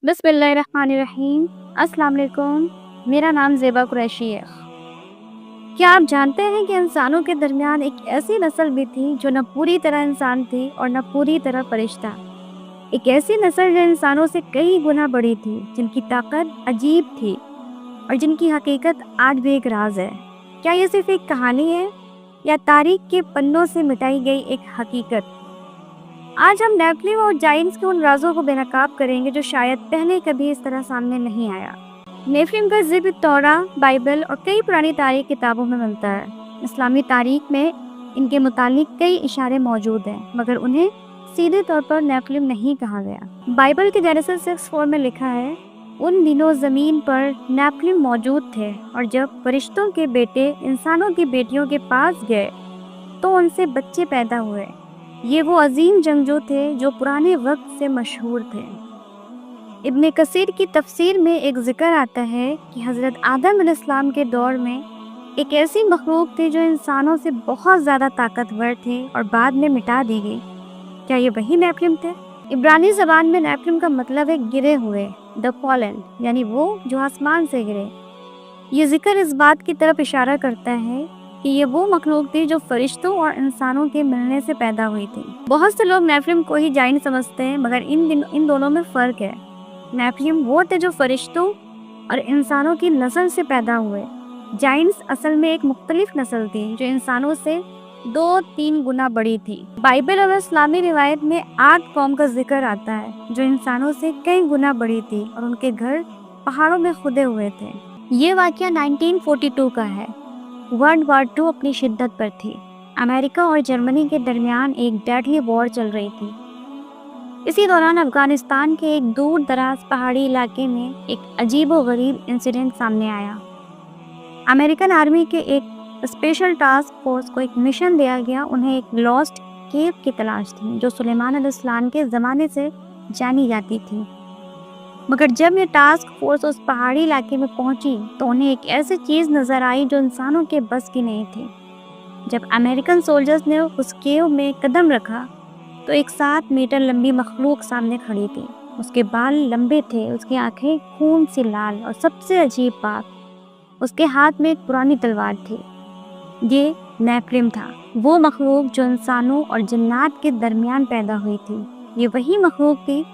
बिस्मिल्लाहिर्रहमानिर्रहीम। अस्सलाम वालेकुम। मेरा नाम ज़ेबा कुरैशी है। क्या आप जानते हैं कि इंसानों के दरमियान एक ऐसी नस्ल भी थी जो न पूरी तरह इंसान थी और न पूरी तरह फरिश्ता। एक ऐसी नस्ल जो इंसानों से कई गुना बड़ी थी, जिनकी ताकत अजीब थी और जिनकी हकीकत आज भी एक राज है। क्या ये सिर्फ एक कहानी है या तारीख के पन्नों से मिटाई गई एक हकीकत? आज हम नेफ्लिम और जायंट्स के उन राजों को बेनकाब करेंगे जो शायद पहले कभी इस तरह सामने नहीं आया। नेफ्लिम का जिक्र तौरा, बाइबल और कई पुरानी तारीख किताबों में मिलता है। इस्लामी तारीख में इनके मुतालिक कई इशारे मौजूद हैं, मगर उन्हें सीधे तौर पर नेफ्लिम नहीं कहा गया। बाइबल के जेनेसिस 6:4 में लिखा है, उन दिनों ज़मीन पर नेफ्लिम मौजूद थे और जब फरिश्तों के बेटे इंसानों की बेटियों के पास गए तो उनसे बच्चे पैदा हुए। ये वो अजीम जंगजू थे जो पुराने वक्त से मशहूर थे। इब्न कसीर की तफसीर में एक जिक्र आता है कि हज़रत आदम अलैहिस्सलाम के दौर में एक ऐसी मखलूक थी जो इंसानों से बहुत ज़्यादा ताकतवर थे और बाद में मिटा दी गई। क्या ये वही नेफ्लिम थे? इब्रानी ज़बान में नेफ्लिम का मतलब है गिरे हुए, द फॉलन, यानी वो जो आसमान से गिरे। ये जिक्र इस बात की तरफ इशारा करता है कि ये वो मखलूक थी जो फरिश्तों और इंसानों के मिलने से पैदा हुई थी। बहुत से लोग नेफ्लिम को ही जायंट समझते हैं, मगर इन दोनों में फ़र्क है। नेफ्लिम वो थे जो फरिश्तों और इंसानों की नस्ल से पैदा हुए। जायंट्स असल में एक मुख्तलिफ नस्ल थी जो इंसानों से 2-3 गुना बड़ी थी। बाइबल और इस्लामी रिवायत में 8 कौम का जिक्र आता है जो इंसानों से कई गुना बड़ी थी और उनके घर पहाड़ों में खुदे हुए थे। ये वाक़या 1942 का है। वर्ल्ड वार 2 अपनी शिद्दत पर थी। अमेरिका और जर्मनी के दरमियान एक डेडली वॉर चल रही थी। इसी दौरान अफगानिस्तान के एक दूर दराज पहाड़ी इलाके में एक अजीबोगरीब इंसिडेंट सामने आया। अमेरिकन आर्मी के एक स्पेशल टास्क फोर्स को एक मिशन दिया गया। उन्हें एक लॉस्ट केव की तलाश थी जो सुलेमान अलैहिस्सलाम के ज़माने से जानी जाती थी। मगर जब ये टास्क फोर्स उस पहाड़ी इलाके में पहुंची तो उन्हें एक ऐसी चीज़ नज़र आई जो इंसानों के बस की नहीं थी। जब अमेरिकन सोल्जर्स ने उस केव में कदम रखा तो एक 7 मीटर लंबी मखलूक सामने खड़ी थी। उसके बाल लंबे थे, उसकी आंखें खून सी लाल और सबसे अजीब बात, उसके हाथ में एक पुरानी तलवार थी। ये नेफ्लिम था, वो मखलूक जो इंसानों और जिन्नात के दरमियान पैदा हुई थी। ये वही मखलूक थी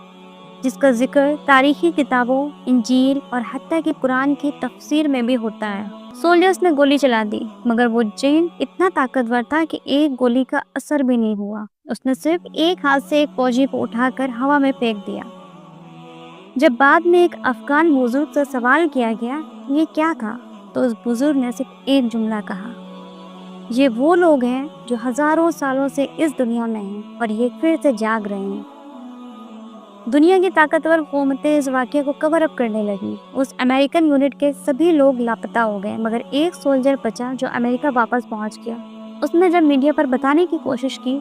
जिसका जिक्र तारीखी किताबों, इंजील और हत्ता कि कुरान की तफसीर में भी होता है। सोल्जर्स ने गोली चला दी, मगर वो जिन इतना ताकतवर था कि एक गोली का असर भी नहीं हुआ। उसने सिर्फ एक हाथ से एक फौजी को उठाकर हवा में फेंक दिया। जब बाद में एक अफगान बुजुर्ग से सवाल किया गया ये क्या था, तो उस बुजुर्ग ने सिर्फ एक जुमला कहा, ये वो लोग हैं जो हज़ारों सालों से इस दुनिया में हैं और ये फिर से जाग रहे हैं। दुनिया की ताकतवर कौमतें इस वाक़े को कवर अप करने लगी। उस अमेरिकन यूनिट के सभी लोग लापता हो गए, मगर एक सोल्जर बचा जो अमेरिका वापस पहुंच गया। उसने जब मीडिया पर बताने की कोशिश की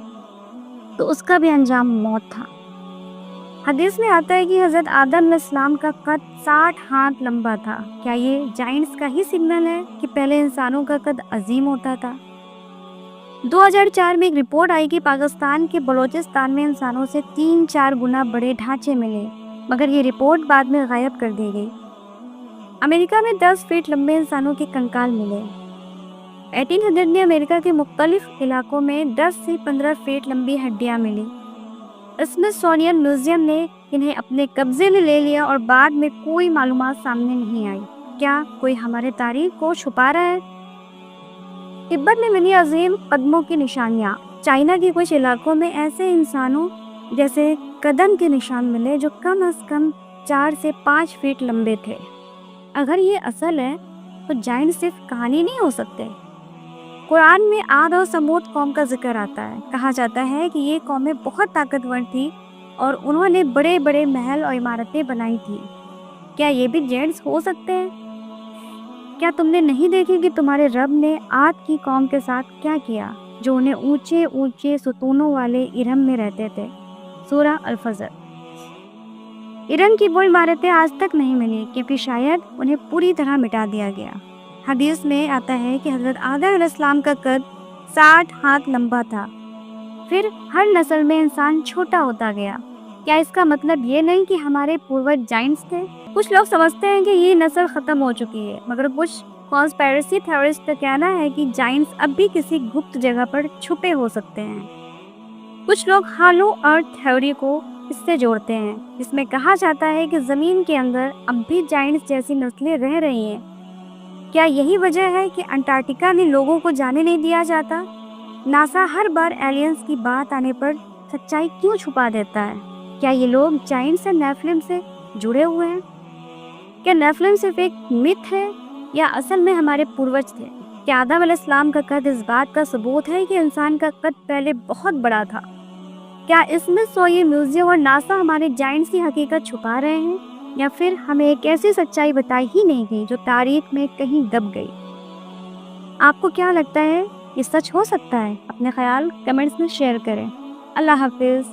तो उसका भी अंजाम मौत था। हदीस में आता है कि हज़रत आदम अलैहिस्सलाम का कद 60 हाथ लंबा था। क्या ये जायंट्स का ही सिग्नल है कि पहले इंसानों का कद अजीम होता था? 2004 में एक रिपोर्ट आई कि पाकिस्तान के बलूचिस्तान में इंसानों से 3-4 गुना बड़े ढांचे मिले, मगर ये रिपोर्ट बाद में गायब कर दी गई। अमेरिका में 10 फीट लंबे इंसानों के कंकाल मिले। 1800 में अमेरिका के मुख्तलिफ इलाकों में 10 से 15 फीट लंबी हड्डियां मिली। स्मिथसोनियन म्यूजियम ने इन्हें अपने कब्जे में ले लिया और बाद में कोई मालूमात सामने नहीं आई। क्या कोई हमारे तारीख को छुपा रहा है? तिब्बत में मिली अजीम कदमों की निशानियाँ। चाइना के कुछ इलाकों में ऐसे इंसानों जैसे कदम के निशान मिले जो कम से कम 4 से 5 फीट लंबे थे। अगर ये असल है तो जायंट सिर्फ कहानी नहीं हो सकते। कुरान में आद और समूद कौम का जिक्र आता है। कहा जाता है कि ये कौमें बहुत ताकतवर थी और उन्होंने बड़े बड़े महल और इमारतें बनाई थी। क्या ये भी जेंट्स हो सकते हैं? क्या तुमने नहीं देखी कि तुम्हारे रब ने आद की कौम के साथ क्या किया, जो उन्हें ऊंचे ऊंचे सुतूनों वाले इरम में रहते थे? सूरह अल-फजर। इरम की वो इमारतें आज तक नहीं मिली क्योंकि शायद उन्हें पूरी तरह मिटा दिया गया। हदीस में आता है कि हज़रत आदम अलैहिस्सलाम का कद 60 हाथ लंबा था। फिर हर नस्ल में इंसान छोटा होता गया। क्या इसका मतलब ये नहीं कि हमारे पूर्वज जाइंट्स थे? कुछ लोग समझते हैं कि ये नस्ल खत्म हो चुकी है, मगर कुछ कॉन्स्पिरेसी थ्योरिस्ट का कहना है कि जाइंट्स अब भी किसी गुप्त जगह पर छुपे हो सकते हैं। कुछ लोग हालो अर्थ थ्योरी को इससे जोड़ते हैं, जिसमें कहा जाता है कि जमीन के अंदर अब भी जाइंट्स जैसी नस्लें रह रही हैं। क्या यही वजह है कि अंटार्कटिका में लोगों को जाने नहीं दिया जाता? नासा हर बार एलियंस की बात आने पर सच्चाई क्यों छुपा देता है? क्या ये लोग जाइंट्स या नेफिलिम से जुड़े हुए हैं? क्या नेफिलिम सिर्फ एक मिथ है या असल में हमारे पूर्वज थे? क्या आदम अलैहिस्सलाम का कद इस बात का सबूत है कि इंसान का कद पहले बहुत बड़ा था? क्या इसमें ये म्यूजियम और नासा हमारे जाइंट्स की हकीकत छुपा रहे हैं, या फिर हमें एक ऐसी सच्चाई बताई ही नहीं गई जो तारीख में कहीं दब गई? आपको क्या लगता है, ये सच हो सकता है? अपने ख्याल कमेंट्स में शेयर करें। अल्लाह हाफिज़।